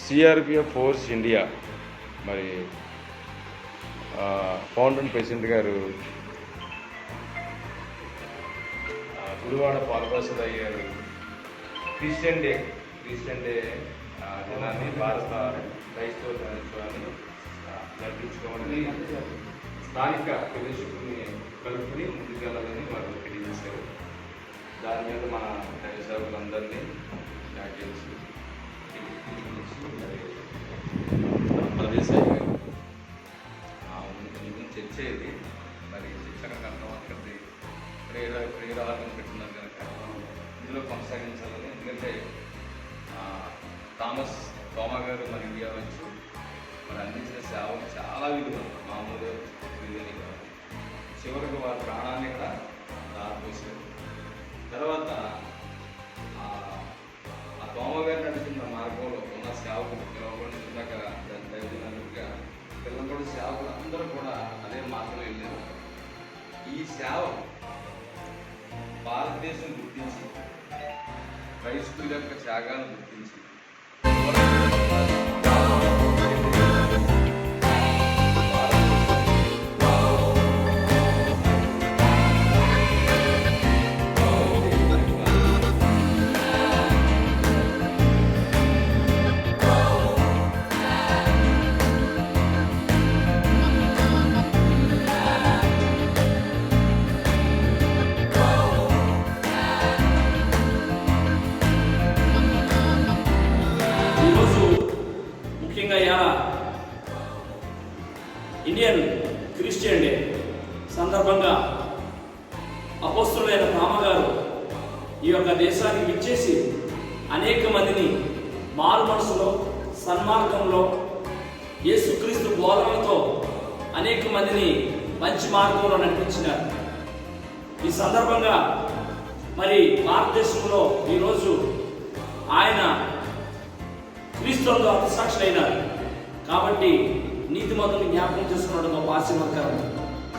CRPF force India మరి founder and president గారు గుడివాడ పాల్ప్రసాదయ్య గారు క్రిస్టియన్ డే దినాన్ని భారత క్రైస్తవ దినోత్సవాన్ని జరిపించుకోవాలని స్థానిక ప్రదేశకుని కలుపుకుని ముందుకెళ్ళాలని వారు తెలియజేశారు. దాని మీద మన దైవ సేవకులందరినీ చేసి ప్రదేశాలు చర్చ ఇది మరి శిక్షణ కట్టడం అక్కడి ప్రేరాలను పెట్టినారు కనుక ఇందులో కొనసాగించాలని. ఎందుకంటే తోమా గారు మన ఇండియా వచ్చి మరి అందించిన సేవలు చాలా విలువ, మామూలు విలువని కాదు. చివరికి వారి ప్రాణాన్ని కూడా దారిపోసారు. తర్వాత ఆ తోమ గారు నడుస్తున్న మార్గంలో ఉన్న సేవకులు పిలవకుండా ఇందాక దైవజనులుగా పిల్లలు కూడా సేవకులు అందరూ కూడా అదే మార్గంలో వెళ్ళారు. ఈ సేవ భారతదేశం గుర్తించి క్రైస్తవుల యొక్క త్యాగాలను గుర్తించి ఇండియన్ క్రిస్టియన్ డే సందర్భంగా అపోస్తులైన తోమా గారు ఈ యొక్క దేశానికి విచ్చేసి అనేక మందిని మారు మనసులో సన్మార్గంలో యేసుక్రీస్తు బోధనలతో అనేక మందిని మంచి మార్గంలో నడిపించినారు. ఈ సందర్భంగా మరి భారతదేశంలో ఈరోజు ఆయన క్రీస్తుతో హతసాక్షులైనారు. కాబట్టి నీతిమంతుని జ్ఞాపకం చేసుకున్నట్టు గొప్ప ఆశీర్వాదకరం.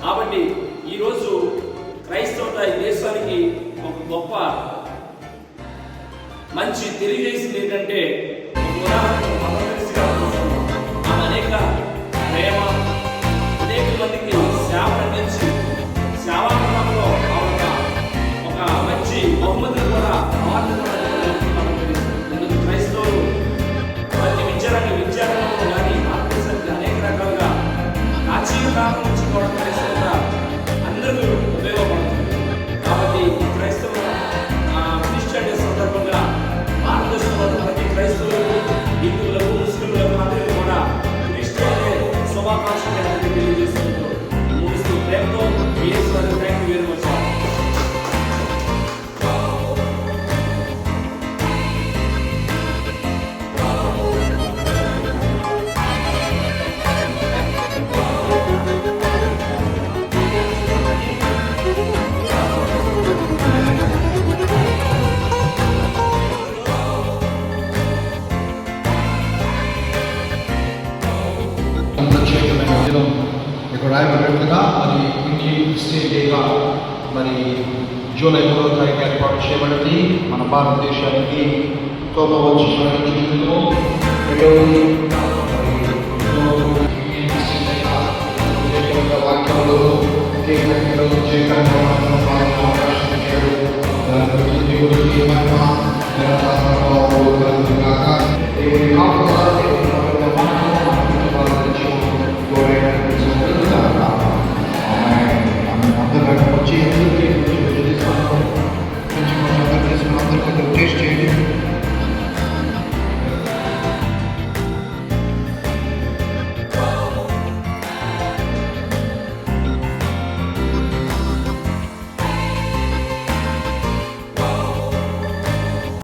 కాబట్టి ఈరోజు క్రైస్తవత ఈ దేశానికి ఒక గొప్ప మంచి తెలియజేసింది ఏంటంటే, ఒక ఉదాహరణ ఆమె అనేక ప్రేమ అనేక మందికి సేవ అందించి సేవాగ్రంలో ఒక మంచి బహుమతిని కూడా క్రైస్తవులు ప్రతి విద్యారంగంలో కానీ భారతదేశానికి అనేక రకాలుగా ప్రాచీనకాలం నుంచి కూడా క్రైస్తవులుగా అందరూ ఉపయోగపడుతుంది. కాబట్టి ఈ క్రైస్తవ క్రిస్టియన్ డే సందర్భంగా భారతదేశంలో ప్రతి క్రైస్తవులకు, హిందువులకు, ముస్లింలకు అందరికీ కూడా క్రిస్టియన్ డే శుభాకాంక్షలు తెలియజేస్తున్నారు. ముగిస్తూ ప్రేమతో థ్యాంక్ యూ వెరీ మచ్. ఇక్కడ రాయబడినట్లుగా మరి ఇండియన్ క్రిస్టియన్ డేగా మరి జూలై 3వ తారీఖు ఏర్పాటు చేయబడింది. మన భారతదేశానికి తోమా వచ్చి వాక్యంలో